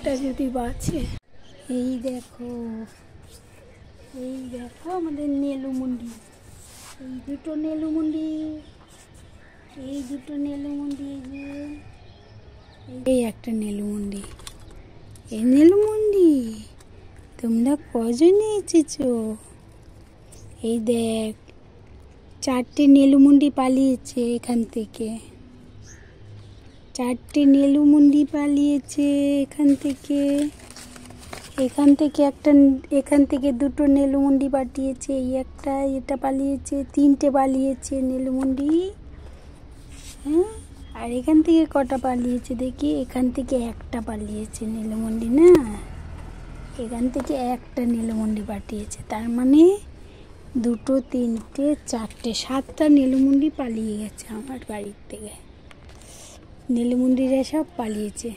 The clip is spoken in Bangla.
একটা যদি বাঁচে। এই দেখো আমাদের নেলুমুন্ডি, এই দুটো নেলুমুন্ডি, এই একটা নেলুমুন্ডি। এই নেলুমুন্ডি তোমরা কজনে এসেছো? এই দেখ, 4টে নেলুমুন্ডি পালিয়েছে এখান থেকে, 4টে নেলুমুন্ডি পালিয়েছে এখান থেকে একটা, এখান থেকে দুটো নেলুমুন্ডি পাঠিয়েছে, এই একটা, এটা পালিয়েছে, 3টে পালিয়েছে নেলুমুন্ডি। হ্যাঁ, আর এখান থেকে কটা পালিয়েছে দেখি? এখান থেকে একটা পালিয়েছে নেলুমুন্ডি, না এখান থেকে একটা নেলুমুন্ডি পাঠিয়েছে, তার মানে 2, 3, 4, 7টা নেলুমুন্ডি পালিয়ে গেছে আমার বাড়ির থেকে। নেলুমুন্ডিরা সব পালিয়েছে।